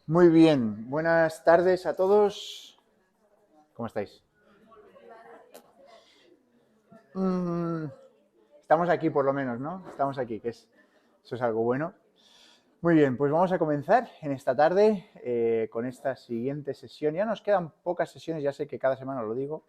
Muy bien, buenas tardes a todos. ¿Cómo estáis? Mm, estamos aquí por lo menos, ¿no? Estamos aquí, eso es algo bueno. Muy bien, pues vamos a comenzar en esta tarde con esta siguiente sesión. Ya nos quedan pocas sesiones, ya sé que cada semana lo digo,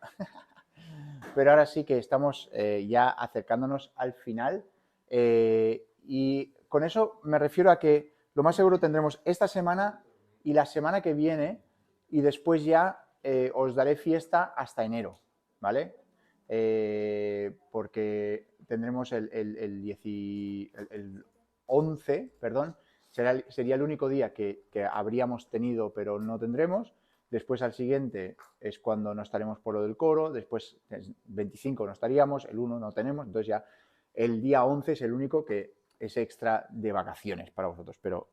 pero ahora sí que estamos ya acercándonos al final. Y con eso me refiero a que lo más seguro tendremos esta semana y la semana que viene, y después ya os daré fiesta hasta enero, ¿vale? Porque tendremos el 11, perdón, sería el único día que habríamos tenido, pero no tendremos. Después al siguiente es cuando no estaremos por lo del coro, después el 25 no estaríamos, el 1 no tenemos, entonces ya el día 11 es el único que es extra de vacaciones para vosotros, pero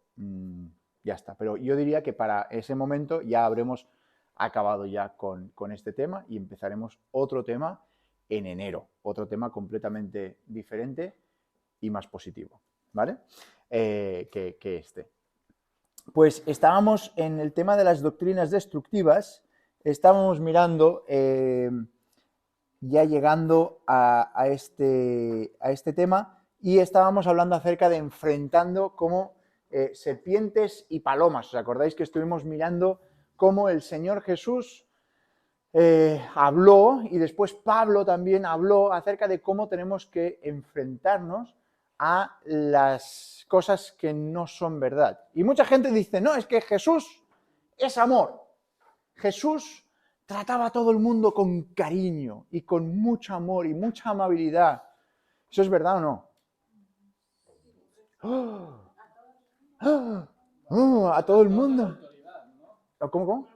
ya está. Pero yo diría que para ese momento ya habremos acabado ya con este tema y empezaremos otro tema en enero, otro tema completamente diferente y más positivo, ¿vale? Que este. Pues estábamos en el tema de las doctrinas destructivas, estábamos mirando, ya llegando a este tema, y estábamos hablando acerca de enfrentando como serpientes y palomas. ¿Os acordáis que estuvimos mirando cómo el Señor Jesús habló, y después Pablo también habló acerca de cómo tenemos que enfrentarnos a las cosas que no son verdad? Y mucha gente dice, no, es que Jesús es amor. Jesús trataba a todo el mundo con cariño y con mucho amor y mucha amabilidad. ¿Eso es verdad o no? ¡Oh! ¡Oh! ¡Oh! A todo el mundo. ¿Cómo?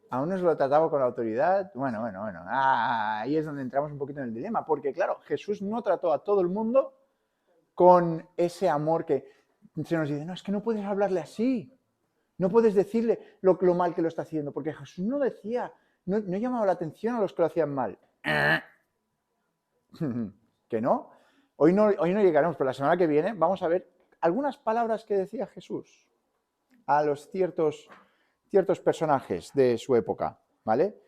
A unos lo trataba con autoridad. Bueno. Ahí es donde entramos un poquito en el dilema, porque claro, Jesús no trató a todo el mundo con ese amor que se nos dice, no, es que no puedes hablarle así, no puedes decirle lo mal que lo está haciendo, porque Jesús no decía, no llamaba la atención a los que lo hacían mal. ¿Que no? Hoy no llegaremos, pero la semana que viene vamos a ver algunas palabras que decía Jesús a los ciertos personajes de su época, ¿vale?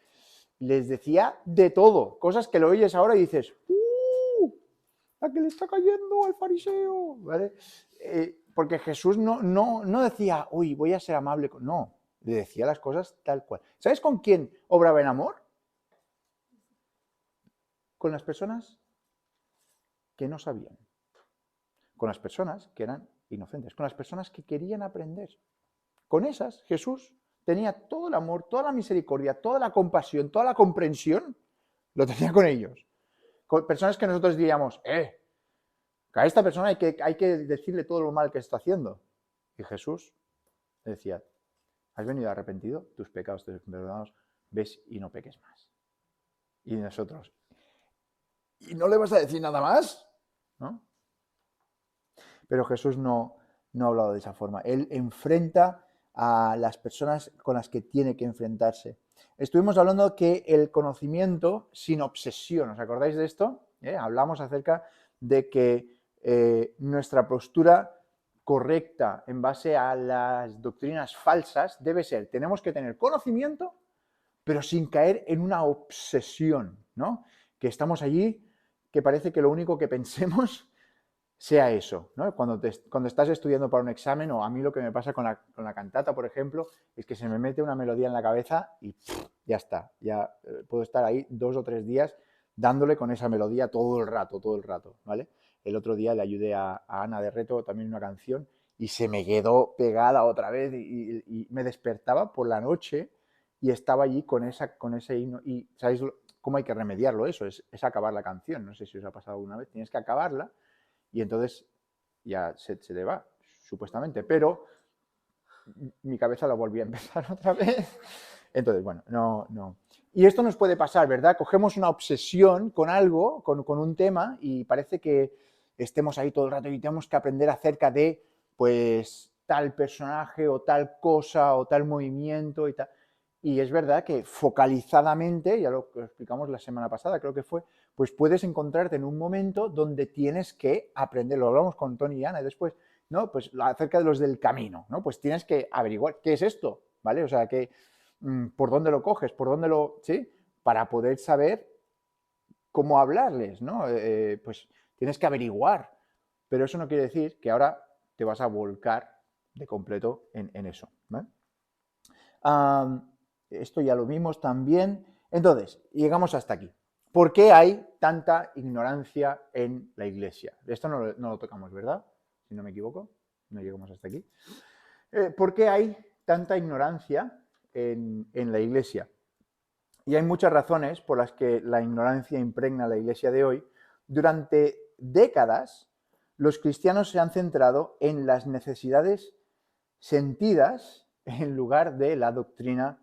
Les decía de todo, cosas que lo oyes ahora y dices, ¡la que le está cayendo al fariseo! ¿Vale? Porque Jesús no decía, uy, voy a ser amable. No, le decía las cosas tal cual. ¿Sabes con quién obraba en amor? Con las personas que no sabían, con las personas que eran inocentes, con las personas que querían aprender. Con esas, Jesús tenía todo el amor, toda la misericordia, toda la compasión, toda la comprensión, lo tenía con ellos. Con personas que nosotros diríamos, a esta persona hay que decirle todo lo mal que está haciendo. Y Jesús decía, has venido arrepentido, tus pecados te son perdonados, ves y no peques más. Y nosotros, ¿y no le vas a decir nada más? ¿No? Pero Jesús no ha hablado de esa forma. Él enfrenta a las personas con las que tiene que enfrentarse. Estuvimos hablando que el conocimiento sin obsesión, ¿os acordáis de esto? Hablamos acerca de que nuestra postura correcta en base a las doctrinas falsas debe ser, tenemos que tener conocimiento, pero sin caer en una obsesión, ¿no? Que estamos allí, que parece que lo único que pensemos sea eso, ¿no? Cuando estás estudiando para un examen, o a mí lo que me pasa con la cantata, por ejemplo, es que se me mete una melodía en la cabeza y ya está, ya puedo estar ahí 2 o 3 días dándole con esa melodía todo el rato, ¿vale? El otro día le ayudé a Ana de Reto también una canción y se me quedó pegada otra vez y me despertaba por la noche y estaba allí con ese himno. Y ¿sabéis cómo hay que remediarlo eso? Es acabar la canción, no sé si os ha pasado alguna vez, tienes que acabarla y entonces ya se te va, supuestamente, pero mi cabeza la volví a empezar otra vez. Entonces, bueno, no. Y esto nos puede pasar, ¿verdad? Cogemos una obsesión con algo, con un tema, y parece que estemos ahí todo el rato y tenemos que aprender acerca de, pues, tal personaje o tal cosa o tal movimiento y tal. Y es verdad que focalizadamente, ya lo explicamos la semana pasada, creo que fue, pues puedes encontrarte en un momento donde tienes que aprender, lo hablamos con Tony y Ana después, ¿no? Pues acerca de los del camino, ¿no? Pues tienes que averiguar qué es esto, ¿vale? O sea, por dónde lo coges, por dónde ¿sí? Para poder saber cómo hablarles, ¿no? Pues tienes que averiguar, pero eso no quiere decir que ahora te vas a volcar de completo en eso, ¿vale? Esto ya lo vimos también. Entonces, llegamos hasta aquí. ¿Por qué hay tanta ignorancia en la iglesia? Esto no lo tocamos, ¿verdad? Si no me equivoco, no llegamos hasta aquí. ¿Por qué hay tanta ignorancia en la iglesia? Y hay muchas razones por las que la ignorancia impregna la iglesia de hoy. Durante décadas, los cristianos se han centrado en las necesidades sentidas en lugar de la doctrina,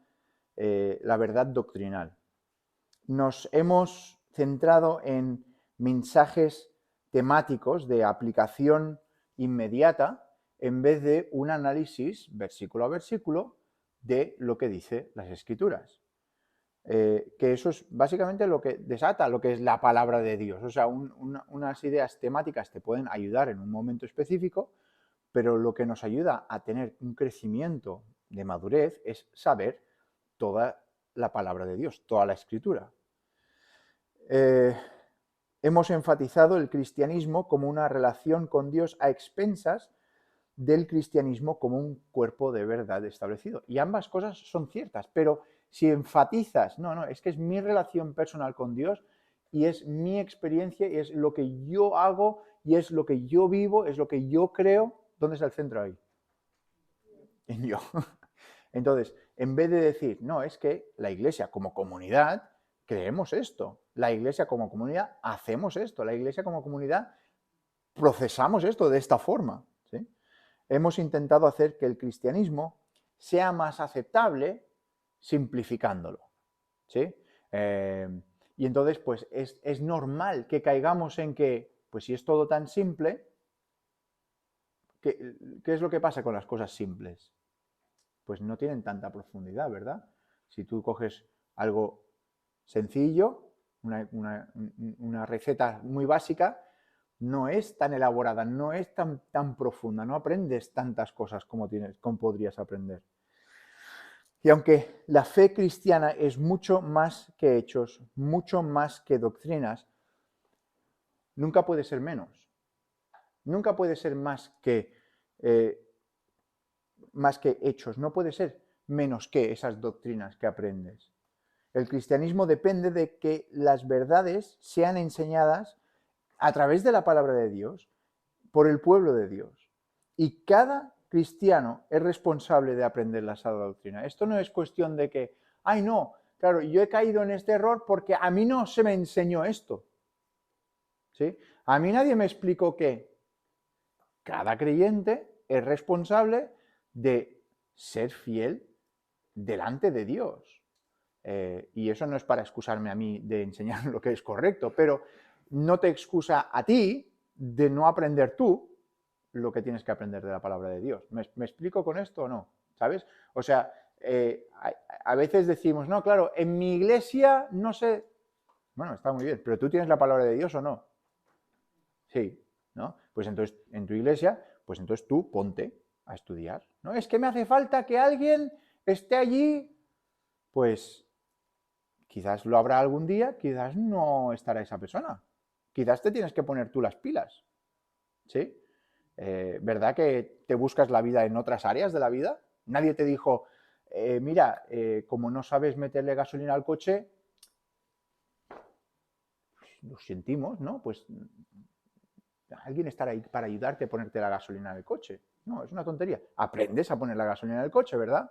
la verdad doctrinal. Nos hemos centrado en mensajes temáticos de aplicación inmediata en vez de un análisis versículo a versículo de lo que dice las Escrituras. Que eso es básicamente lo que desata lo que es la palabra de Dios. O sea, unas ideas temáticas te pueden ayudar en un momento específico, pero lo que nos ayuda a tener un crecimiento de madurez es saber toda la palabra de Dios, toda la Escritura. Hemos enfatizado el cristianismo como una relación con Dios a expensas del cristianismo como un cuerpo de verdad establecido. Y ambas cosas son ciertas, pero si enfatizas, no, es que es mi relación personal con Dios y es mi experiencia y es lo que yo hago y es lo que yo vivo, es lo que yo creo, ¿dónde está el centro ahí? En yo. Entonces, en vez de decir, no, es que la iglesia como comunidad creemos esto, la iglesia como comunidad hacemos esto, la iglesia como comunidad procesamos esto de esta forma, ¿sí? Hemos intentado hacer que el cristianismo sea más aceptable simplificándolo, ¿sí? Y entonces, pues es normal que caigamos en que, pues si es todo tan simple, ¿qué es lo que pasa con las cosas simples? Pues no tienen tanta profundidad, ¿verdad? Si tú coges algo sencillo, una receta muy básica, no es tan elaborada, no es tan profunda, no aprendes tantas cosas como podrías aprender. Y aunque la fe cristiana es mucho más que hechos, mucho más que doctrinas, nunca puede ser menos. Nunca puede ser más que hechos, no puede ser menos que esas doctrinas que aprendes. El cristianismo depende de que las verdades sean enseñadas a través de la palabra de Dios por el pueblo de Dios. Y cada cristiano es responsable de aprender la sana doctrina. Esto no es cuestión de que, ay no, claro, yo he caído en este error porque a mí no se me enseñó esto. ¿Sí? A mí nadie me explicó que cada creyente es responsable de ser fiel delante de Dios. Y eso no es para excusarme a mí de enseñar lo que es correcto, pero no te excusa a ti de no aprender tú lo que tienes que aprender de la palabra de Dios. ¿Me explico con esto o no? ¿Sabes? O sea, a veces decimos, no, claro, en mi iglesia no sé. Bueno, está muy bien, pero ¿tú tienes la palabra de Dios o no? Sí, ¿no? Pues entonces, en tu iglesia, pues entonces tú ponte a estudiar, ¿no? Es que me hace falta que alguien esté allí, pues quizás lo habrá algún día, quizás no estará esa persona. Quizás te tienes que poner tú las pilas, ¿sí? ¿Verdad que te buscas la vida en otras áreas de la vida? Nadie te dijo, mira, como no sabes meterle gasolina al coche, pues, lo sentimos, ¿no? Pues alguien estará ahí para ayudarte a ponerte la gasolina en el coche. No, es una tontería. Aprendes a poner la gasolina en el coche, ¿verdad?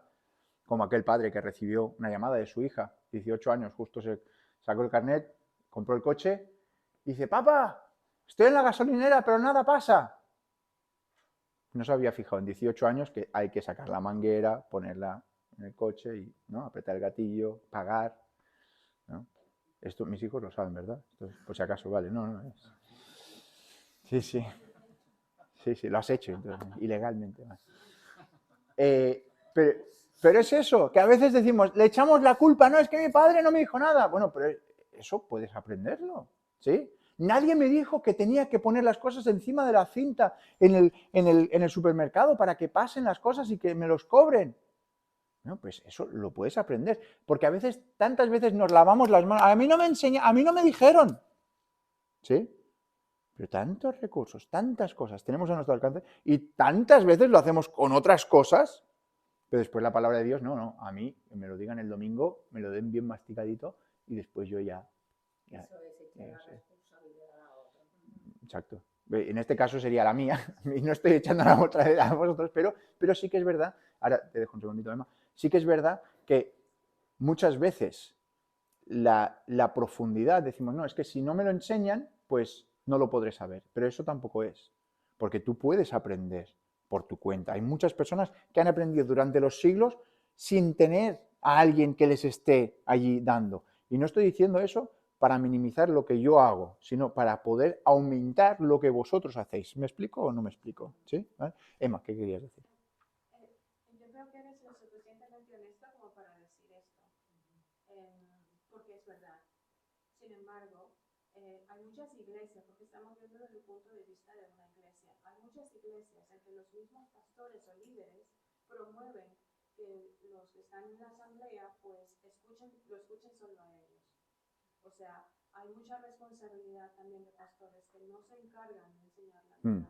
Como aquel padre que recibió una llamada de su hija, 18 años, justo se sacó el carnet, compró el coche, y dice, papá, estoy en la gasolinera, pero nada pasa. No se había fijado en 18 años que hay que sacar la manguera, ponerla en el coche y, ¿no?, apretar el gatillo, pagar, ¿no? Esto mis hijos lo saben, ¿verdad? Entonces, por si acaso, vale, no es. Sí, sí. Sí, lo has hecho, entonces, ilegalmente. Pero es eso, que a veces decimos, le echamos la culpa, no, es que mi padre no me dijo nada. Bueno, pero eso puedes aprenderlo, ¿sí? Nadie me dijo que tenía que poner las cosas encima de la cinta en el supermercado para que pasen las cosas y que me los cobren. No, pues eso lo puedes aprender, porque a veces, tantas veces nos lavamos las manos. A mí no me a mí no me dijeron. ¿Sí? Pero tantos recursos, tantas cosas tenemos a nuestro alcance y tantas veces lo hacemos con otras cosas, pero después la palabra de Dios, no, a mí me lo digan el domingo, me lo den bien masticadito y después yo ya Eso es echar la responsabilidad a otro. Exacto. En este caso sería la mía, y no estoy echando la otra a vosotros, pero sí que es verdad, ahora te dejo un segundito, Emma, sí que es verdad que muchas veces la profundidad, decimos, no, es que si no me lo enseñan, pues no lo podré saber, pero eso tampoco es, porque tú puedes aprender por tu cuenta. Hay muchas personas que han aprendido durante los siglos sin tener a alguien que les esté allí dando. Y no estoy diciendo eso para minimizar lo que yo hago, sino para poder aumentar lo que vosotros hacéis. ¿Me explico o no me explico? ¿Sí? ¿Vale? Emma, ¿qué querías decir? Yo creo que eres lo suficientemente honesta como para decir esto, porque es verdad. Sin embargo, hay muchas iglesias, porque estamos viendo desde el punto de vista de una iglesia, hay muchas iglesias en que los mismos pastores o líderes promueven que los que están en la asamblea pues lo escuchen solo a ellos. O sea, hay mucha responsabilidad también de pastores que no se encargan de enseñar la verdad.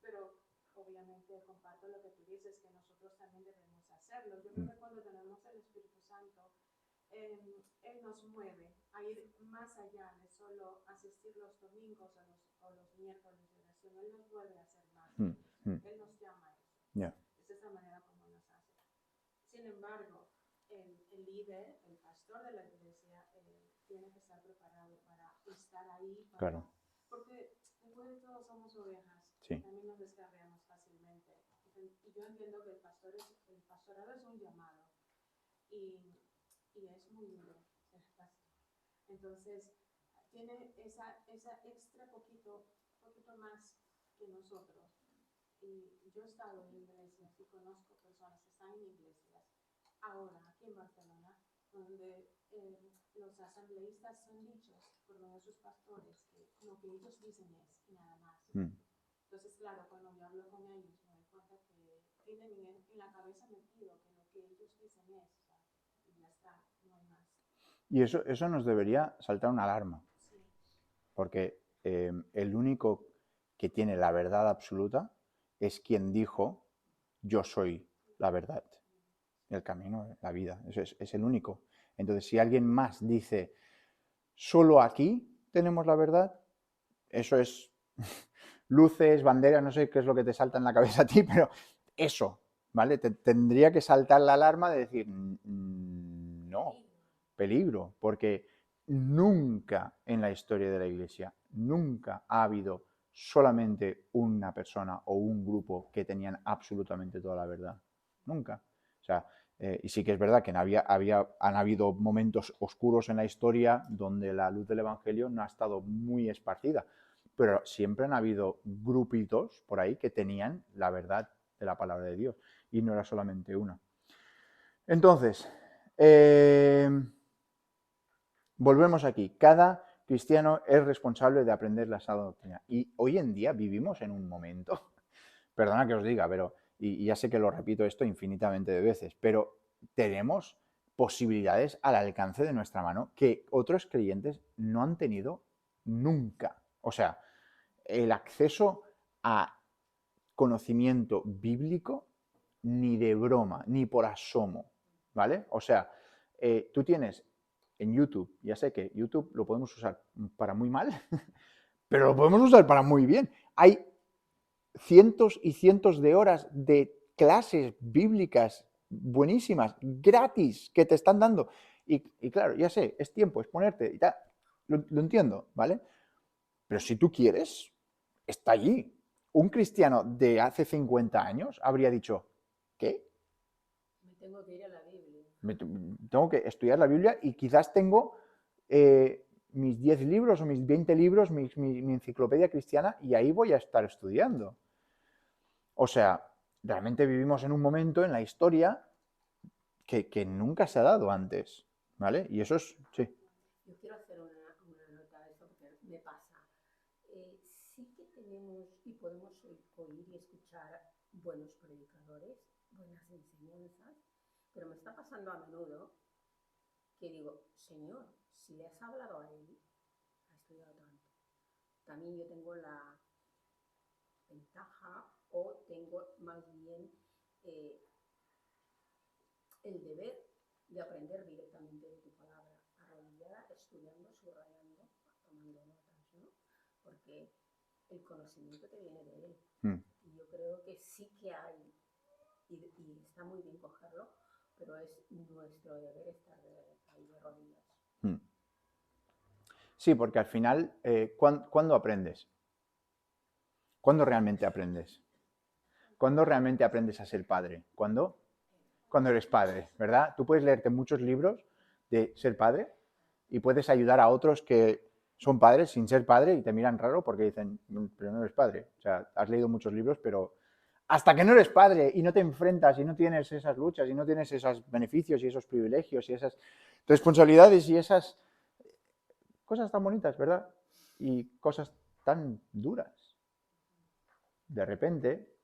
Pero obviamente comparto lo que tú dices, que nosotros también debemos hacerlo. Yo creo que cuando tenemos el Espíritu Santo, Él nos mueve a ir más allá de solo asistir los domingos o los miércoles de oración. Él nos mueve a hacer más. Él nos llama a eso. Yeah. Esa es la manera como nos hace. Sin embargo, el líder, el pastor de la iglesia, tiene que estar preparado para estar ahí. Claro. Porque después de todo somos ovejas. Sí. También nos descarriamos fácilmente. Y yo entiendo que el pastorado es un llamado. Y es muy duro ser pastor. Entonces, tiene esa extra poquito más que nosotros. Y yo he estado en iglesias y conozco personas que están en iglesias ahora, aquí en Barcelona, donde los asambleístas son dichos por uno de sus pastores que lo que ellos dicen es y nada más. Entonces, claro, cuando yo hablo con ellos me doy cuenta que tienen en la cabeza metido que lo que ellos dicen es, o sea, y ya está, no hay más. Y eso nos debería saltar una alarma, Sí. porque el único que tiene la verdad absoluta es quien dijo, yo soy la verdad, el camino, la vida, eso es el único. Entonces, si alguien más dice, solo aquí tenemos la verdad, eso es luces, banderas, no sé qué es lo que te salta en la cabeza a ti, pero eso, ¿vale? Tendría que saltar la alarma de decir, no, peligro, porque nunca en la historia de la Iglesia, nunca ha habido solamente una persona o un grupo que tenían absolutamente toda la verdad. Nunca. O sea, y sí que es verdad que han habido momentos oscuros en la historia donde la luz del Evangelio no ha estado muy esparcida, pero siempre han habido grupitos por ahí que tenían la verdad de la palabra de Dios y no era solamente una. Entonces, volvemos aquí. Cada cristiano es responsable de aprender la sana doctrina. Y hoy en día vivimos en un momento, perdona que os diga, pero, y ya sé que lo repito esto infinitamente de veces, pero tenemos posibilidades al alcance de nuestra mano que otros creyentes no han tenido nunca. O sea, el acceso a conocimiento bíblico ni de broma, ni por asomo, ¿vale? O sea, tú tienes en YouTube, ya sé que YouTube lo podemos usar para muy mal, pero lo podemos usar para muy bien. Hay cientos y cientos de horas de clases bíblicas buenísimas, gratis, que te están dando. Y claro, ya sé, es tiempo, es ponerte y tal. Lo entiendo, ¿vale? Pero si tú quieres, está allí. Un cristiano de hace 50 años habría dicho, ¿qué? Me tengo que ir a la Biblia. Tengo que estudiar la Biblia y quizás tengo mis 10 libros o mis 20 libros, mi enciclopedia cristiana, y ahí voy a estar estudiando. O sea, realmente vivimos en un momento en la historia que nunca se ha dado antes, ¿vale? Y eso es, sí. Yo quiero hacer una nota de eso porque me pasa. tenemos y podemos oír y escuchar buenos predicadores, buenas enseñanzas, pero me está pasando a menudo que digo, Señor, si le has hablado a él, ha estudiado tanto. También yo tengo la ventaja o tengo más bien el deber de aprender directamente de tu palabra, arrodillada, estudiando, subrayando, tomando notas, ¿no? Porque el conocimiento te viene de él. Y yo creo que sí que hay, y está muy bien cogerlo, pero es nuestro deber estar ahí de rodillas. Sí, porque al final, ¿cuándo aprendes? ¿Cuándo realmente aprendes? ¿Cuándo realmente aprendes a ser padre? ¿Cuándo? Cuando eres padre, ¿verdad? Tú puedes leerte muchos libros de ser padre y puedes ayudar a otros que son padres sin ser padre y te miran raro porque dicen, pero no eres padre. O sea, has leído muchos libros, pero hasta que no eres padre y no te enfrentas y no tienes esas luchas y no tienes esos beneficios y esos privilegios y esas responsabilidades y esas cosas tan bonitas, ¿verdad? Y cosas tan duras. De repente,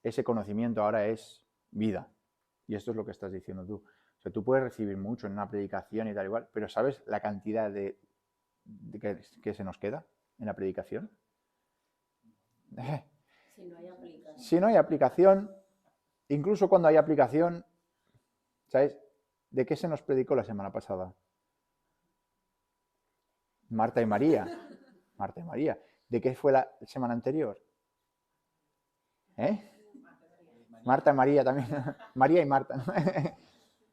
ese conocimiento ahora es vida. Y esto es lo que estás diciendo tú. O sea, tú puedes recibir mucho en una predicación y tal igual, pero ¿sabes la cantidad de que se nos queda en la predicación? Si no hay aplicación. Si no hay aplicación, incluso cuando hay aplicación, ¿sabes? ¿De qué se nos predicó la semana pasada? Marta y María. Marta y María. ¿De qué fue la semana anterior? Marta y María también. María y Marta.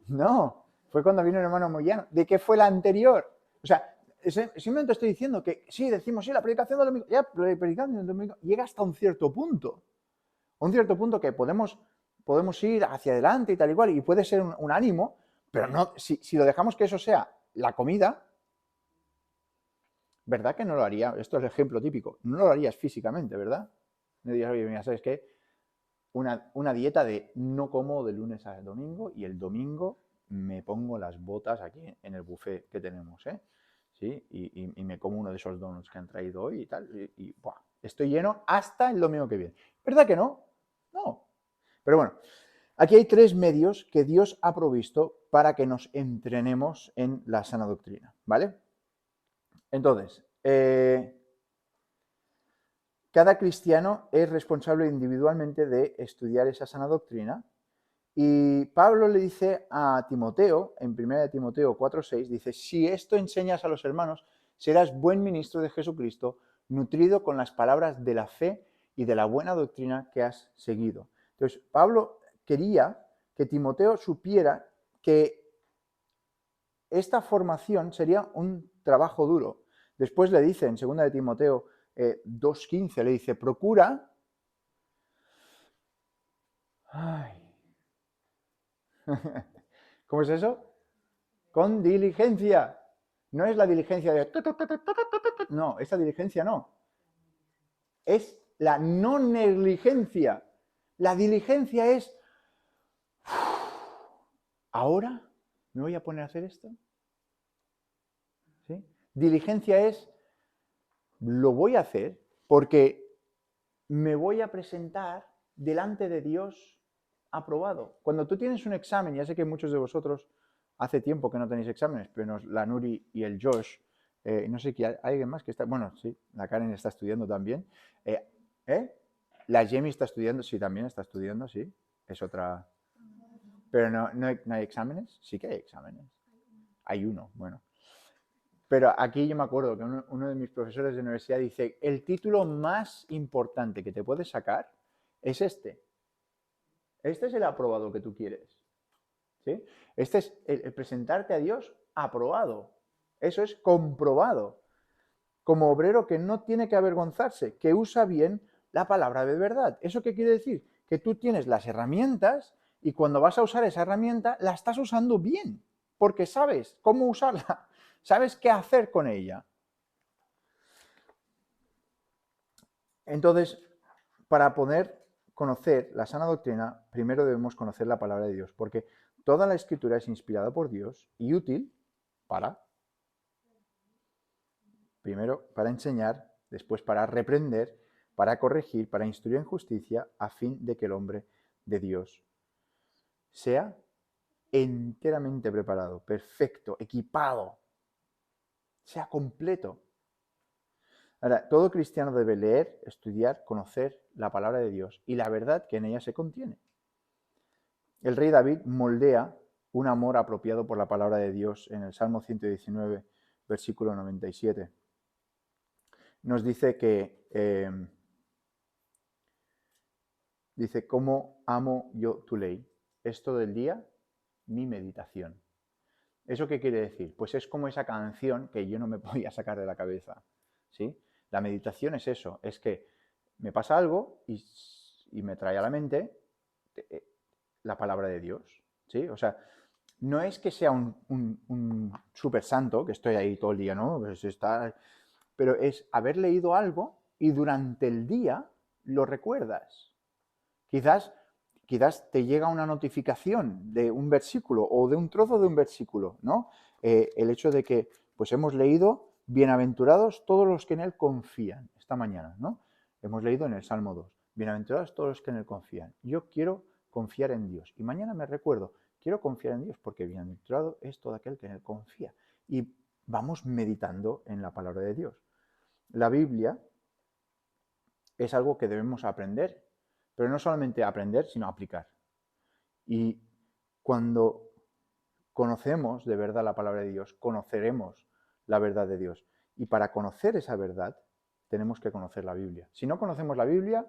No, fue cuando vino el hermano Moyano. ¿De qué fue la anterior? O sea, simplemente estoy diciendo que sí, decimos, sí, la predicación del domingo. Ya, la predicación del domingo llega hasta un cierto punto. Un cierto punto que podemos ir hacia adelante y tal y cual, y puede ser un ánimo, pero no, si lo dejamos que eso sea la comida, ¿verdad que no lo haría? Esto es el ejemplo típico. No lo harías físicamente, ¿verdad? No dirías, oye, mira, ¿sabes qué? Una dieta de no como de lunes a domingo y el domingo me pongo las botas aquí en el buffet que tenemos, ¿eh? ¿Sí? Y me como uno de esos donuts que han traído hoy y tal. Y ¡buah! Estoy lleno hasta el domingo que viene. ¿Verdad que no? No. Pero bueno, aquí hay 3 medios que Dios ha provisto para que nos entrenemos en la sana doctrina, ¿vale? Entonces, cada cristiano es responsable individualmente de estudiar esa sana doctrina y Pablo le dice a Timoteo, en 1 Timoteo 4:6, dice, si esto enseñas a los hermanos, serás buen ministro de Jesucristo, nutrido con las palabras de la fe y de la buena doctrina que has seguido. Entonces, Pablo quería que Timoteo supiera que esta formación sería un trabajo duro. Después le dice en 2 Timoteo 2:15, le dice, procura... Ay. ¿Cómo es eso? Con diligencia. No es la diligencia de... No, esa diligencia no. Es la no negligencia. La diligencia es... ¿Ahora me voy a poner a hacer esto? ¿Sí? Diligencia es... Lo voy a hacer porque me voy a presentar delante de Dios aprobado. Cuando tú tienes un examen, ya sé que muchos de vosotros hace tiempo que no tenéis exámenes, pero la Nuri y el Josh, no sé, ¿hay alguien más que está? Bueno, sí, la Karen está estudiando también. La Jamie está estudiando, sí, también está estudiando, sí, es otra... Pero no hay exámenes, sí que hay exámenes. Hay uno, bueno. Pero aquí yo me acuerdo que uno de mis profesores de universidad dice, el título más importante que te puedes sacar es este. Este es el aprobado que tú quieres. ¿Sí? Este es el presentarte a Dios aprobado. Eso es comprobado. Como obrero que no tiene que avergonzarse, que usa bien la palabra de verdad. ¿Eso qué quiere decir? Que tú tienes las herramientas y cuando vas a usar esa herramienta la estás usando bien, porque sabes cómo usarla. ¿Sabes qué hacer con ella? Entonces, para poder conocer la sana doctrina, primero debemos conocer la palabra de Dios, porque toda la escritura es inspirada por Dios y útil primero para enseñar, después para reprender, para corregir, para instruir en justicia, a fin de que el hombre de Dios sea enteramente preparado, perfecto, equipado, sea completo. Ahora, todo cristiano debe leer, estudiar, conocer la palabra de Dios y la verdad que en ella se contiene. El rey David moldea un amor apropiado por la palabra de Dios en el Salmo 119, versículo 97. Nos dice que, dice, ¿cómo amo yo tu ley? Es todo el día mi meditación. ¿Eso qué quiere decir? Pues es como esa canción que yo no me podía sacar de la cabeza, ¿sí? La meditación es eso, es que me pasa algo y me trae a la mente la palabra de Dios, ¿sí? O sea, no es que sea un súper santo, que estoy ahí todo el día, ¿no? Pues pero es haber leído algo y durante el día lo recuerdas. Quizás te llega una notificación de un versículo o de un trozo de un versículo, ¿no? El hecho de que pues hemos leído bienaventurados todos los que en él confían, esta mañana, ¿no? Hemos leído en el Salmo 2, bienaventurados todos los que en él confían. Yo quiero confiar en Dios y mañana me recuerdo, quiero confiar en Dios porque bienaventurado es todo aquel que en él confía. Y vamos meditando en la palabra de Dios. La Biblia es algo que debemos aprender, pero no solamente aprender, sino aplicar. Y cuando conocemos de verdad la palabra de Dios, conoceremos la verdad de Dios. Y para conocer esa verdad, tenemos que conocer la Biblia. Si no conocemos la Biblia,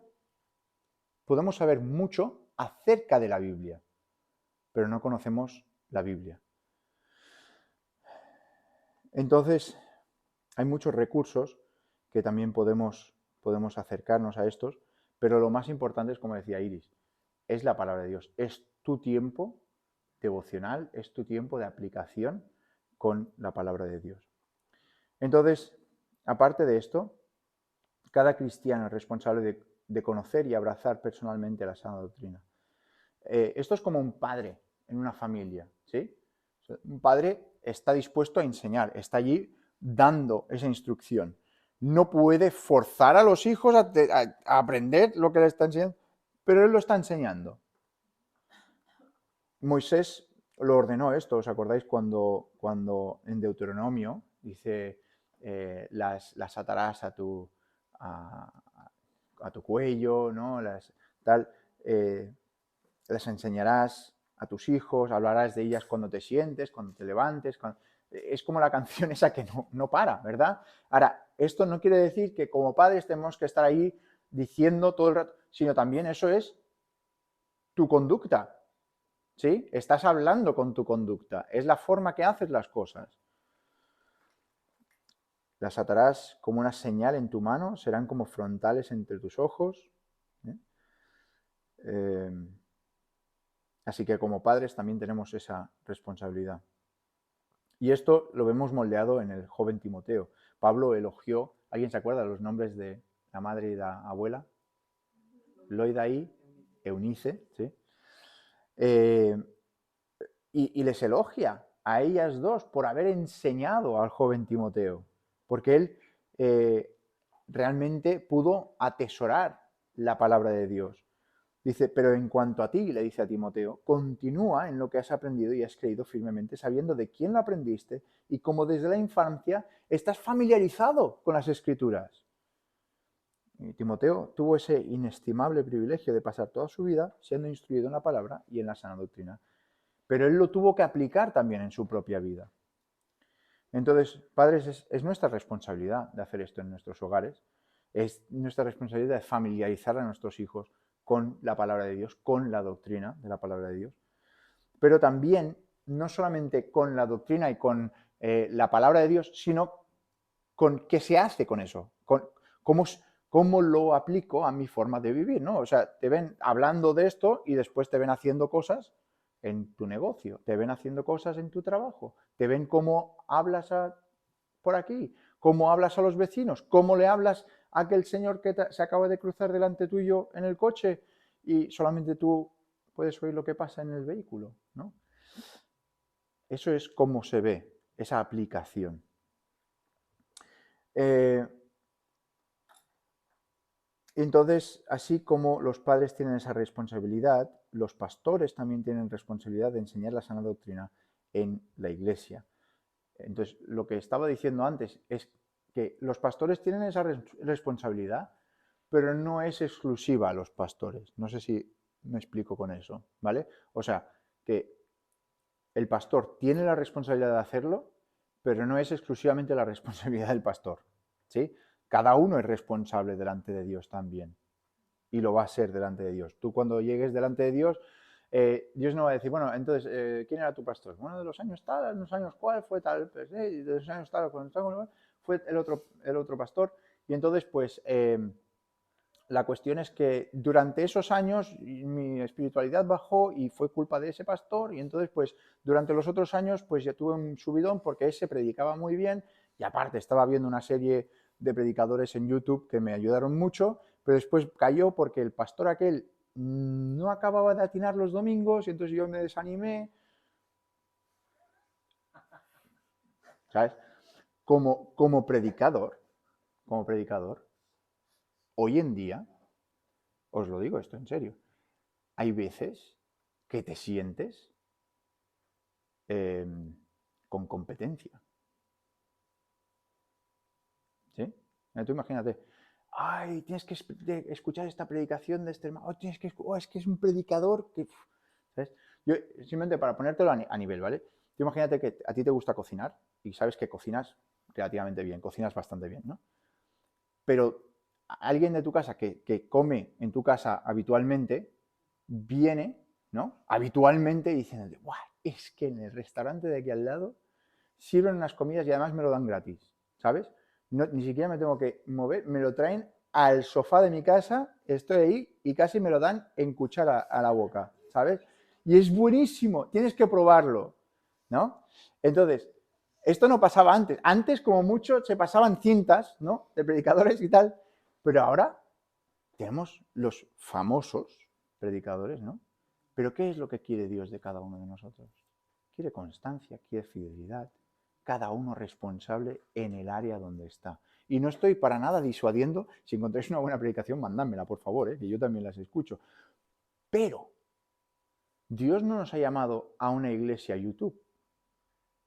podemos saber mucho acerca de la Biblia, pero no conocemos la Biblia. Entonces, hay muchos recursos que también podemos acercarnos a estos, pero lo más importante es, como decía Iris, es la palabra de Dios. Es tu tiempo devocional, es tu tiempo de aplicación con la palabra de Dios. Entonces, aparte de esto, cada cristiano es responsable de conocer y abrazar personalmente la sana doctrina. Esto es como un padre en una familia, ¿sí? Un padre está dispuesto a enseñar, está allí dando esa instrucción. No puede forzar a los hijos a aprender lo que le está enseñando, pero él lo está enseñando. Moisés lo ordenó esto, ¿os acordáis cuando en Deuteronomio dice las atarás a tu cuello, ¿no? Las enseñarás a tus hijos, hablarás de ellas cuando te sientes, cuando te levantes. Es como la canción esa que no para, ¿verdad? Ahora, esto no quiere decir que como padres tenemos que estar ahí diciendo todo el rato, sino también eso es tu conducta, ¿sí? Estás hablando con tu conducta, es la forma que haces las cosas. Las atarás como una señal en tu mano, serán como frontales entre tus ojos. Así que como padres también tenemos esa responsabilidad. Y esto lo vemos moldeado en el joven Timoteo. Pablo elogió, ¿alguien se acuerda de los nombres de la madre y la abuela? Loida y Eunice, ¿sí? Y les elogia a ellas dos por haber enseñado al joven Timoteo, porque él realmente pudo atesorar la palabra de Dios. Dice, pero en cuanto a ti, le dice a Timoteo, continúa en lo que has aprendido y has creído firmemente, sabiendo de quién lo aprendiste y cómo desde la infancia estás familiarizado con las Escrituras. Y Timoteo tuvo ese inestimable privilegio de pasar toda su vida siendo instruido en la palabra y en la sana doctrina. Pero él lo tuvo que aplicar también en su propia vida. Entonces, padres, es nuestra responsabilidad de hacer esto en nuestros hogares, es nuestra responsabilidad de familiarizar a nuestros hijos con la palabra de Dios, con la doctrina de la palabra de Dios, pero también no solamente con la doctrina y con la palabra de Dios, sino con qué se hace con eso, con cómo lo aplico a mi forma de vivir, ¿no? O sea, te ven hablando de esto y después te ven haciendo cosas en tu negocio, te ven haciendo cosas en tu trabajo, te ven cómo hablas por aquí, cómo hablas a los vecinos, cómo le hablas a aquel señor que se acaba de cruzar delante tuyo en el coche y solamente tú puedes oír lo que pasa en el vehículo, ¿no? Eso es cómo se ve esa aplicación. Entonces, así como los padres tienen esa responsabilidad, los pastores también tienen responsabilidad de enseñar la sana doctrina en la iglesia. Entonces, lo que estaba diciendo antes es que los pastores tienen esa responsabilidad, pero no es exclusiva a los pastores. No sé si me explico con eso, ¿vale? O sea, que el pastor tiene la responsabilidad de hacerlo, pero no es exclusivamente la responsabilidad del pastor, ¿sí? Cada uno es responsable delante de Dios también, y lo va a ser delante de Dios. Tú cuando llegues delante de Dios, Dios no va a decir, bueno, entonces, ¿quién era tu pastor? Bueno, de los años tal, de los años cuál fue tal, pues, de los años tal, cuando fue el otro pastor. Y entonces, pues, la cuestión es que durante esos años mi espiritualidad bajó y fue culpa de ese pastor, y entonces pues durante los otros años pues ya tuve un subidón porque ese predicaba muy bien, y aparte estaba viendo una serie de predicadores en YouTube que me ayudaron mucho, pero después cayó porque el pastor aquel no acababa de atinar los domingos y entonces yo me desanimé, ¿sabes? Como predicador, hoy en día, os lo digo esto en serio, hay veces que te sientes con competencia. ¿Sí? Tú imagínate, ay, tienes que escuchar esta predicación de este hermano, es que es un predicador que... ¿Sabes? Yo, simplemente para ponértelo a nivel, ¿vale? Tú imagínate que a ti te gusta cocinar y sabes que cocinas relativamente bien, cocinas bastante bien, ¿no? Pero alguien de tu casa que come en tu casa habitualmente viene, ¿no? Habitualmente diciendo, ¡guau! Es que en el restaurante de aquí al lado sirven unas comidas y además me lo dan gratis, ¿sabes? No, ni siquiera me tengo que mover, me lo traen al sofá de mi casa, estoy ahí y casi me lo dan en cuchara a la boca, ¿sabes? Y es buenísimo, tienes que probarlo, ¿no? Entonces, esto no pasaba antes. Antes, como mucho, se pasaban cintas, ¿no? De predicadores y tal, pero ahora tenemos los famosos predicadores, ¿no? Pero ¿qué es lo que quiere Dios de cada uno de nosotros? Quiere constancia, quiere fidelidad, cada uno responsable en el área donde está. Y no estoy para nada disuadiendo, si encontráis una buena predicación, mandádmela, por favor, que yo también las escucho. Pero Dios no nos ha llamado a una iglesia YouTube.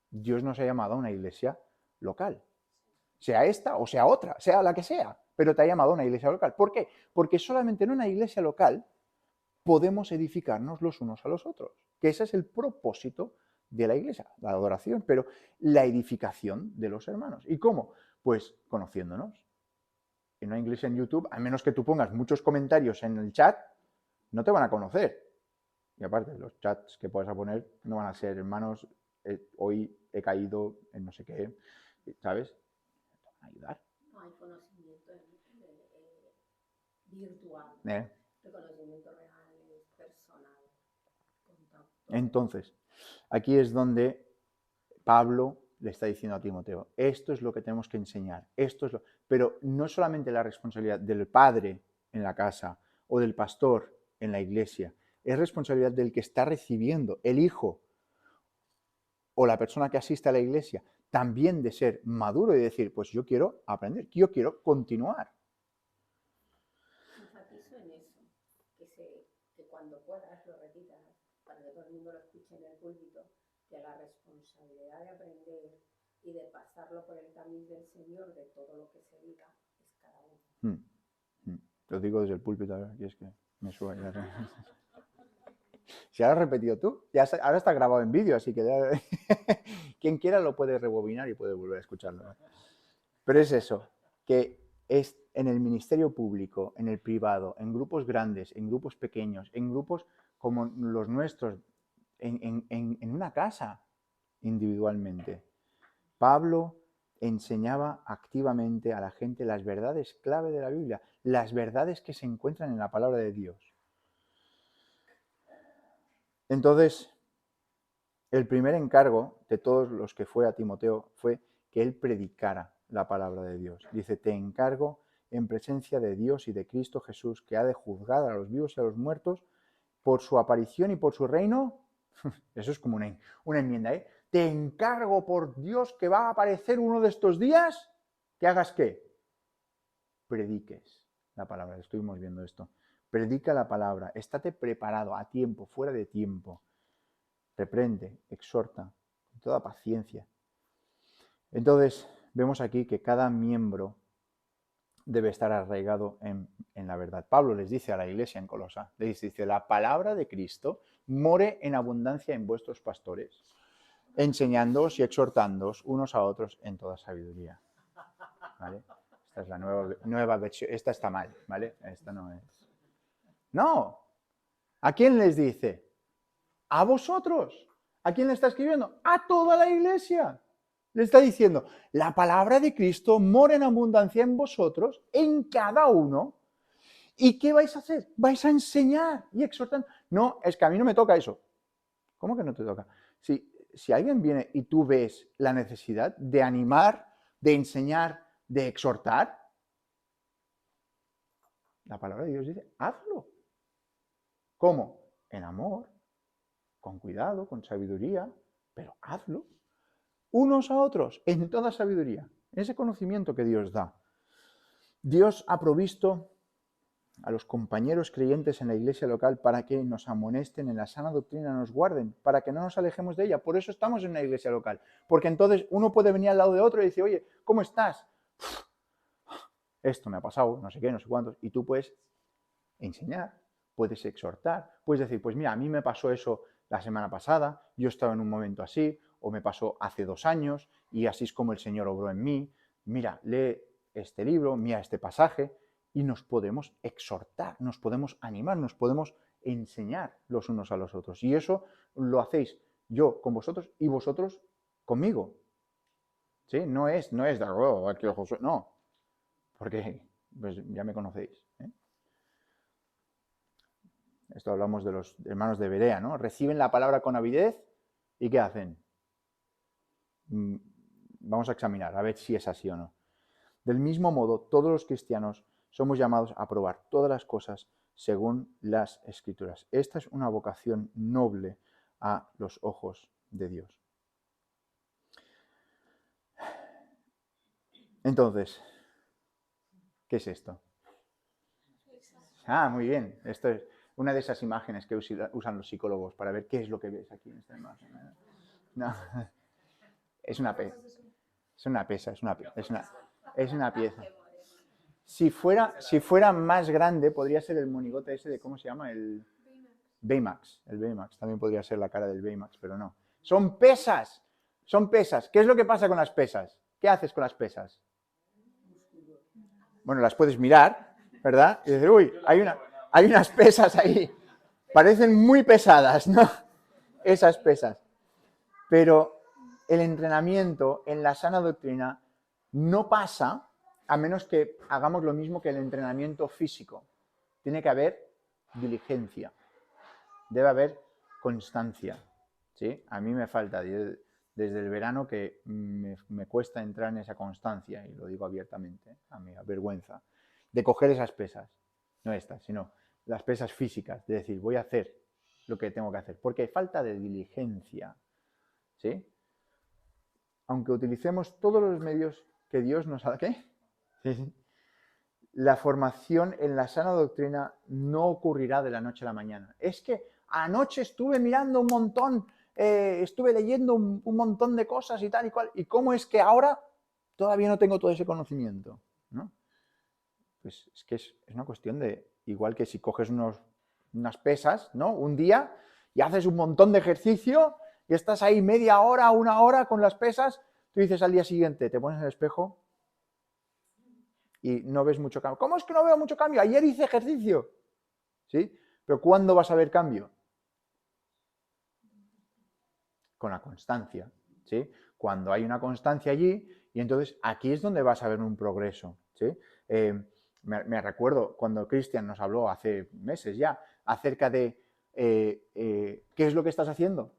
Dios nos ha llamado a una iglesia local. Sea esta o sea otra, sea la que sea, pero te ha llamado a una iglesia local. ¿Por qué? Porque solamente en una iglesia local podemos edificarnos los unos a los otros, que ese es el propósito de la iglesia, la adoración, pero la edificación de los hermanos. ¿Y cómo? Pues conociéndonos. En una iglesia en YouTube, a menos que tú pongas muchos comentarios en el chat, no te van a conocer. Y aparte, los chats que puedas poner no van a ser, hermanos, hoy he caído en no sé qué, ¿sabes? Te van a ayudar. No hay conocimiento virtual. El conocimiento real es personal. Contacto. Entonces, aquí es donde Pablo le está diciendo a Timoteo, esto es lo que tenemos que enseñar, pero no solamente la responsabilidad del padre en la casa o del pastor en la iglesia, es responsabilidad del que está recibiendo, el hijo o la persona que asiste a la iglesia, también de ser maduro y decir, pues yo quiero aprender, yo quiero continuar. Enfatizo en eso, que cuando puedas lo repitas, para que todo el mundo lo escuche en el púlpito, que la responsabilidad de aprender y de pasarlo por el camino del Señor, de todo lo que se diga, es cada uno. Lo digo desde el púlpito, a ver, y es que me suba ya. Si ahora has repetido tú, ahora está grabado en vídeo, así que quien quiera lo puede rebobinar y puede volver a escucharlo, ¿no? Pero es eso, que es en el ministerio público, en el privado, en grupos grandes, en grupos pequeños, en grupos como los nuestros, en una casa individualmente. Pablo enseñaba activamente a la gente las verdades clave de la Biblia, las verdades que se encuentran en la palabra de Dios. Entonces, el primer encargo de todos los que fue a Timoteo fue que él predicara la palabra de Dios. Dice, te encargo en presencia de Dios y de Cristo Jesús, que ha de juzgar a los vivos y a los muertos por su aparición y por su reino. Eso es como una enmienda, ¿eh? Te encargo por Dios que va a aparecer uno de estos días, que hagas ¿qué? Prediques. la palabra, estuvimos viendo esto. Predica la palabra, estate preparado a tiempo, fuera de tiempo. Reprende, exhorta, con toda paciencia. Entonces, vemos aquí que cada miembro debe estar arraigado en la verdad. Pablo les dice a la iglesia en Colosa, les dice, la palabra de Cristo more en abundancia en vuestros pastores, enseñándoos y exhortándoos unos a otros en toda sabiduría. ¿Vale? Esta es la nueva versión. Esta está mal, ¿vale? Esta no es. No. ¿A quién les dice? A vosotros. ¿A quién le está escribiendo? A toda la iglesia. Le está diciendo, la palabra de Cristo mora en abundancia en vosotros, en cada uno. ¿Y qué vais a hacer? Vais a enseñar y exhortar. No, es que a mí no me toca eso. ¿Cómo que no te toca? Si alguien viene y tú ves la necesidad de animar, de enseñar, de exhortar, la palabra de Dios dice, hazlo. ¿Cómo? En amor, con cuidado, con sabiduría, pero hazlo. Unos a otros, en toda sabiduría, en ese conocimiento que Dios da. Dios ha provisto a los compañeros creyentes en la iglesia local para que nos amonesten en la sana doctrina, nos guarden, para que no nos alejemos de ella. Por eso estamos en una iglesia local. Porque entonces uno puede venir al lado de otro y decir, oye, ¿cómo estás? Esto me ha pasado, no sé qué, no sé cuántos. Y tú puedes enseñar, puedes exhortar, puedes decir, pues mira, a mí me pasó eso la semana pasada, yo estaba en un momento así, o me pasó hace 2 años, y así es como el Señor obró en mí. Mira, lee este libro, mira este pasaje, y nos podemos exhortar, nos podemos animar, nos podemos enseñar los unos a los otros. Y eso lo hacéis yo con vosotros y vosotros conmigo. ¿Sí? No es de aquí Josué, no, porque pues, ya me conocéis. Esto hablamos de los hermanos de Berea, ¿no? Reciben la palabra con avidez y ¿qué hacen? Vamos a examinar, a ver si es así o no. Del mismo modo, todos los cristianos somos llamados a probar todas las cosas según las Escrituras. Esta es una vocación noble a los ojos de Dios. Entonces, ¿qué es esto? Ah, muy bien. Esto es una de esas imágenes que usan los psicólogos para ver qué es lo que ves aquí en esta imagen. No, es una pesa. Es una pesa, es una pieza. Si fuera más grande, podría ser el monigote ese de, ¿cómo se llama? El Baymax. El Baymax. También podría ser la cara del Baymax, pero no. Son pesas. Son pesas. ¿Qué es lo que pasa con las pesas? ¿Qué haces con las pesas? Bueno, las puedes mirar, ¿verdad? Y decir, uy, hay unas pesas ahí. Parecen muy pesadas, ¿no? Esas pesas. Pero el entrenamiento en la sana doctrina no pasa a menos que hagamos lo mismo que el entrenamiento físico. Tiene que haber diligencia. Debe haber constancia. ¿Sí? A mí me falta desde el verano que me cuesta entrar en esa constancia, y lo digo abiertamente, a mi vergüenza, de coger esas pesas. No estas, sino las pesas físicas, de decir, voy a hacer lo que tengo que hacer, porque hay falta de diligencia. ¿Sí? Aunque utilicemos todos los medios que Dios nos ha... ¿Qué? Sí. La formación en la sana doctrina no ocurrirá de la noche a la mañana. Es que anoche estuve mirando un montón, estuve leyendo un montón de cosas y tal y cual, y cómo es que ahora todavía no tengo todo ese conocimiento, ¿no? Pues es que es una cuestión de, igual que si coges unas pesas, ¿no? Un día y haces un montón de ejercicio y estás ahí media hora, 1 hora con las pesas, tú dices al día siguiente, te pones en el espejo y no ves mucho cambio. ¿Cómo es que no veo mucho cambio? Ayer hice ejercicio. ¿Sí? Pero ¿cuándo vas a ver cambio? Con la constancia. ¿Sí? Cuando hay una constancia allí, y entonces aquí es donde vas a ver un progreso. ¿Sí? Me recuerdo cuando Cristian nos habló hace meses ya acerca de qué es lo que estás haciendo.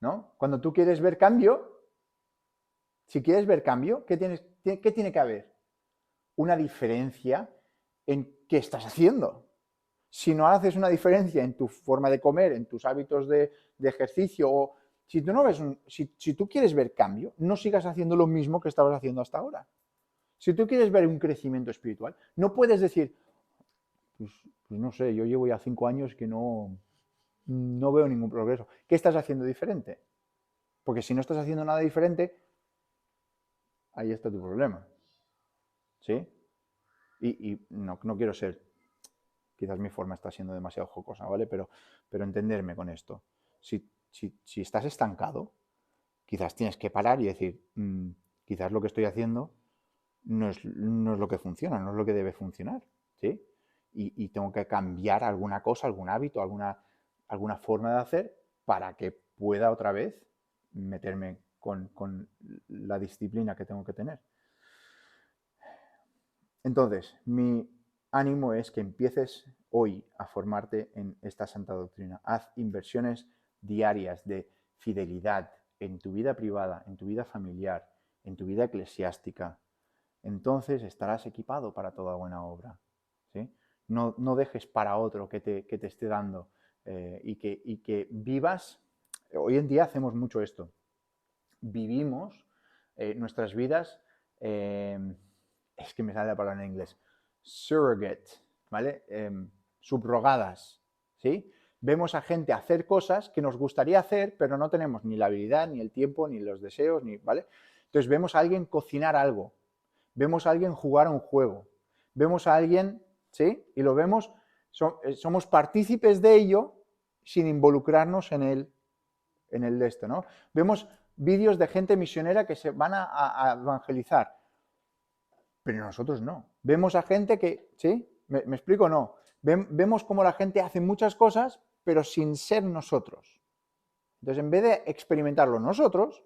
¿No? Cuando tú quieres ver cambio, si quieres ver cambio, ¿qué tiene que haber? Una diferencia en qué estás haciendo. Si no haces una diferencia en tu forma de comer, en tus hábitos de ejercicio, o si tú no ves si tú quieres ver cambio, no sigas haciendo lo mismo que estabas haciendo hasta ahora. Si tú quieres ver un crecimiento espiritual, no puedes decir, pues no sé, yo llevo ya 5 años que no veo ningún progreso. ¿Qué estás haciendo diferente? Porque si no estás haciendo nada diferente, ahí está tu problema. ¿Sí? Y no quiero ser, quizás mi forma está siendo demasiado jocosa, ¿vale? Pero entenderme con esto. Si estás estancado, quizás tienes que parar y decir, quizás lo que estoy haciendo no es lo que funciona, no es lo que debe funcionar, ¿sí? Y tengo que cambiar alguna cosa, algún hábito, alguna forma de hacer para que pueda otra vez meterme con la disciplina que tengo que tener. Entonces, mi ánimo es que empieces hoy a formarte en esta santa doctrina. Haz inversiones diarias de fidelidad en tu vida privada, en tu vida familiar, en tu vida eclesiástica. Entonces estarás equipado para toda buena obra. ¿Sí? No dejes para otro que te esté dando y que vivas. Hoy en día hacemos mucho esto. Vivimos nuestras vidas, es que me sale la palabra en inglés, surrogate, ¿vale? Subrogadas, ¿sí? Vemos a gente hacer cosas que nos gustaría hacer, pero no tenemos ni la habilidad, ni el tiempo, ni los deseos, ¿vale? Entonces vemos a alguien cocinar algo, vemos a alguien jugar a un juego, vemos a alguien, ¿sí? Y lo vemos, somos partícipes de ello sin involucrarnos en el de esto, ¿no? Vemos vídeos de gente misionera que se van a evangelizar, pero nosotros no. Vemos a gente que, ¿sí? ¿Me explico? No. Vemos cómo la gente hace muchas cosas, pero sin ser nosotros. Entonces, en vez de experimentarlo nosotros,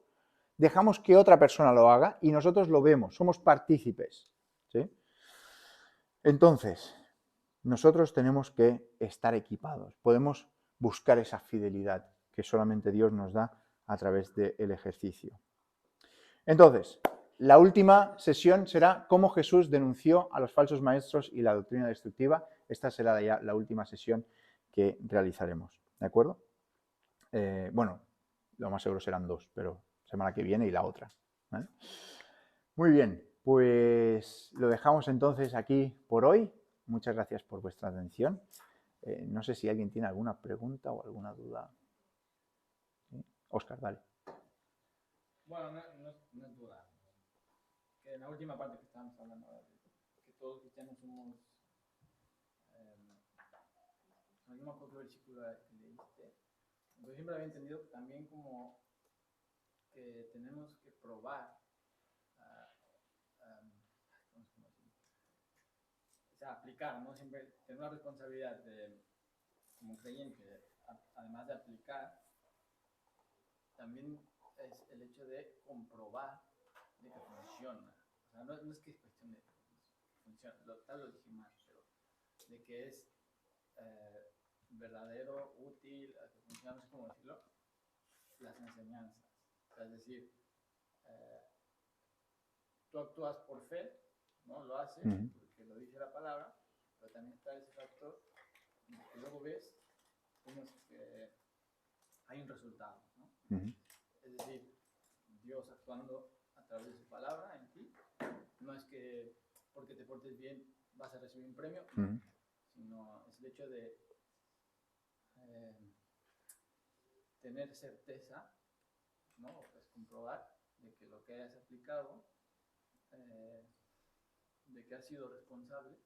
dejamos que otra persona lo haga y nosotros lo vemos, somos partícipes, ¿sí? Entonces, nosotros tenemos que estar equipados. Podemos buscar esa fidelidad que solamente Dios nos da a través del ejercicio. Entonces, la última sesión será cómo Jesús denunció a los falsos maestros y la doctrina destructiva. Esta será ya la última sesión que realizaremos, ¿de acuerdo? Bueno, lo más seguro serán 2, pero semana que viene y la otra, ¿vale? Muy bien, pues lo dejamos entonces aquí por hoy. Muchas gracias por vuestra atención. No sé si alguien tiene alguna pregunta o alguna duda. ¿Sí? Óscar, dale. Bueno, no es duda. Que en la última parte que estábamos hablando, que todos los cristianos somos... no me acuerdo qué versículo que leíste. Yo siempre había entendido también como que tenemos que probar, o sea, aplicar, ¿no? Siempre tener una responsabilidad como creyente, además de aplicar, también es el hecho de comprobar de que funciona. O sea, no es que es cuestión de que funciona, tal lo dije mal, pero de que es verdadero, útil, que funciona, no sé cómo decirlo, las enseñanzas. O sea, es decir, tú actúas por fe, ¿no? Lo haces porque lo dice la palabra, pero también está ese factor que luego ves cómo es que hay un resultado, ¿no? Es decir, Dios actuando a través de su palabra en ti, no es que porque te portes bien vas a recibir un premio, sino es el hecho de tener certeza, ¿no? Pues comprobar de que lo que hayas aplicado, de que has sido responsable,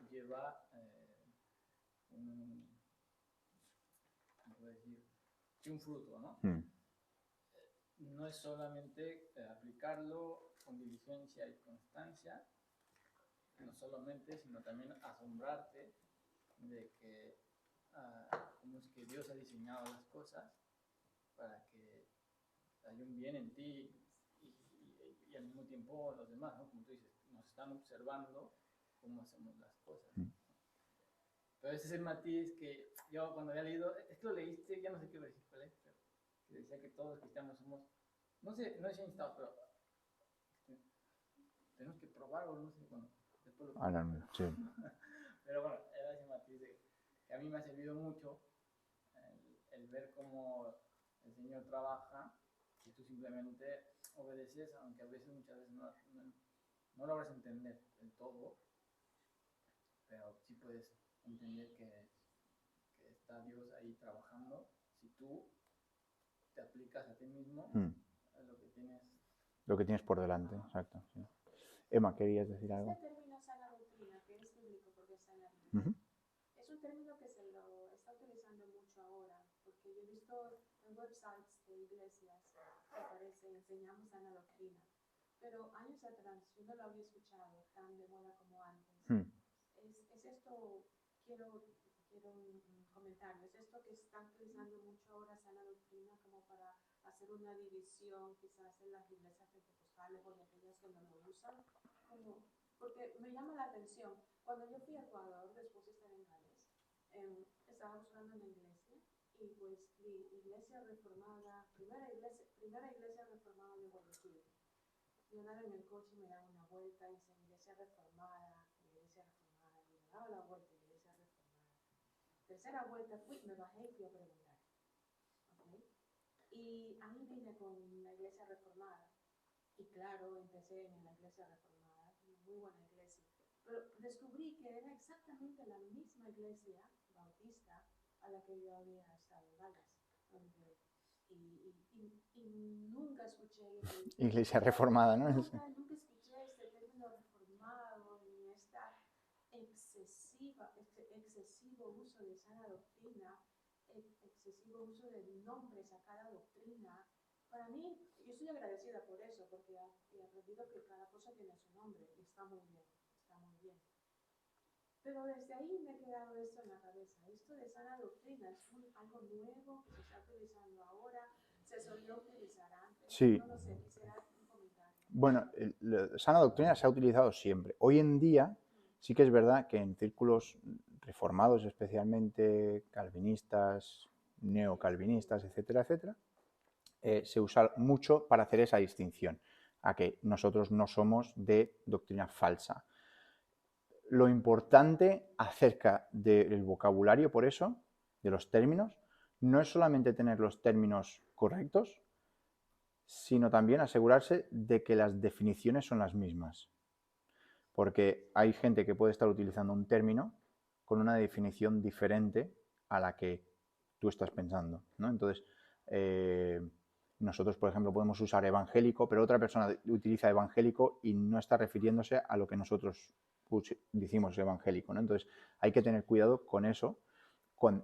lleva ¿cómo puedo decir? Un fruto, ¿no? No es solamente aplicarlo con diligencia y constancia, no solamente, sino también asombrarte de que cómo es que Dios ha diseñado las cosas para que haya un bien en ti y al mismo tiempo los demás, ¿no? Como tú dices, nos están observando cómo hacemos las cosas. Pero ese es el matiz que yo cuando había leído, es que lo leíste, ya no sé qué versículo es, pero que decía que todos los cristianos somos, no sé si instado, pero tenemos que probarlo, no sé, bueno, después lo sí. Pero bueno, era ese matiz que a mí me ha servido mucho el ver cómo el Señor trabaja y tú simplemente obedeces, aunque a veces, muchas veces no logras entender del todo, pero sí puedes entender que está Dios ahí trabajando si tú te aplicas a ti mismo a lo que tienes por delante, exacto. Sí. Emma, ¿querías decir algo? Este término sana doctrina, que es bíblico porque está en la Biblia, es un término que se lo está utilizando mucho ahora, porque yo he visto en websites de iglesias que aparece enseñamos sana doctrina, pero años atrás yo no lo había escuchado tan de moda como antes. Es esto, quiero comentarlo, es esto que están utilizando mucho ahora sana doctrina como para hacer una división quizás en las iglesias pentecostales o de aquellas que no lo usan, como, porque me llama la atención. Cuando yo fui a Ecuador después de estar en Gales, estaba buscando una iglesia y pues vi iglesia reformada, primera iglesia reformada de Guayaquil. Yo andaba en el coche y me daba una vuelta y decía iglesia reformada, y me daba la vuelta, iglesia reformada. Tercera vuelta fui, me bajé y fui a preguntar. ¿Okay? Y ahí vine con la iglesia reformada. Y claro, empecé en la iglesia reformada, una muy buena iglesia. Pero descubrí que era exactamente la misma iglesia bautista a la que yo había estado en Gales. Y nunca escuché Iglesia reformada, ¿no? Nunca escuché este término reformado ni esta excesivo uso de sana doctrina, excesivo uso de nombres a cada doctrina. Para mí, yo estoy agradecida por eso, porque he aprendido que cada cosa tiene su nombre y está muy bien, está muy bien. Pero desde ahí me ha quedado esto en la cabeza. Esto de sana doctrina es algo nuevo que se está utilizando ahora, se solía utilizar antes. Sí. No lo sé, quisiera un comentario. Bueno, la sana doctrina se ha utilizado siempre. Hoy en día sí que es verdad que en círculos reformados, especialmente calvinistas, neocalvinistas, etcétera, etcétera, se usa mucho para hacer esa distinción, a que nosotros no somos de doctrina falsa. Lo importante acerca del vocabulario, por eso, de los términos, no es solamente tener los términos correctos, sino también asegurarse de que las definiciones son las mismas. Porque hay gente que puede estar utilizando un término con una definición diferente a la que tú estás pensando, ¿no? Entonces, nosotros, por ejemplo, podemos usar evangélico, pero otra persona utiliza evangélico y no está refiriéndose a lo que nosotros decimos evangélico, ¿no? Entonces, hay que tener cuidado con eso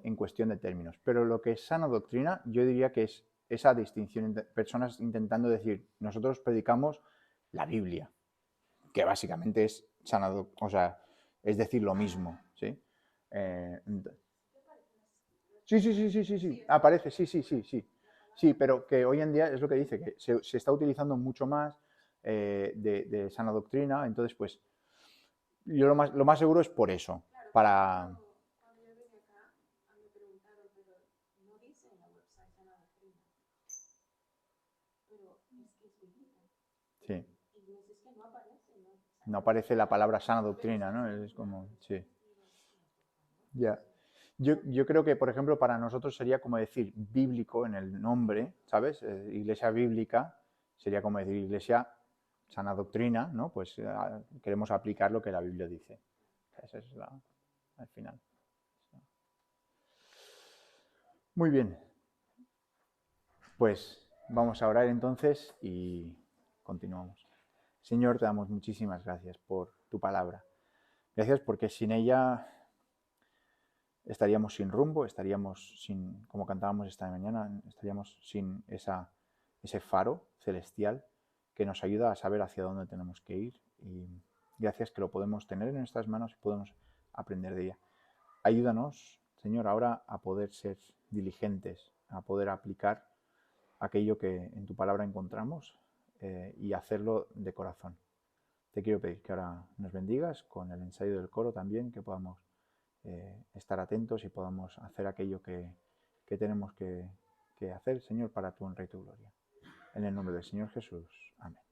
en cuestión de términos. Pero lo que es sana doctrina, yo diría que es esa distinción entre personas intentando decir, nosotros predicamos la Biblia, que básicamente es sana, o sea, es decir lo mismo, ¿sí? Sí, aparece, sí, pero que hoy en día es lo que dice, que se está utilizando mucho más de sana doctrina, entonces pues yo lo más seguro es por eso, Claro, para... Cuando yo vine acá, me preguntaron, pero no dice en la website sana doctrina. Pero es que es bíblica. Sí. Y es que no aparece, ¿no? No aparece la palabra sana doctrina, ¿no? Es como, sí. Ya. Yo creo que, por ejemplo, para nosotros sería como decir bíblico en el nombre, ¿sabes? Iglesia bíblica sería como decir iglesia sana doctrina, ¿no? Pues queremos aplicar lo que la Biblia dice. Esa es al final. Muy bien. Pues vamos a orar entonces y continuamos. Señor, te damos muchísimas gracias por tu palabra. Gracias porque sin ella estaríamos sin rumbo, estaríamos sin, como cantábamos esta mañana, estaríamos sin ese faro celestial que nos ayuda a saber hacia dónde tenemos que ir. Y gracias que lo podemos tener en nuestras manos y podemos aprender de ella. Ayúdanos, Señor, ahora a poder ser diligentes, a poder aplicar aquello que en tu palabra encontramos y hacerlo de corazón. Te quiero pedir que ahora nos bendigas con el ensayo del coro también, que podamos estar atentos y podamos hacer aquello que tenemos que hacer, Señor, para tu honra y tu gloria. En el nombre del Señor Jesús. Amén.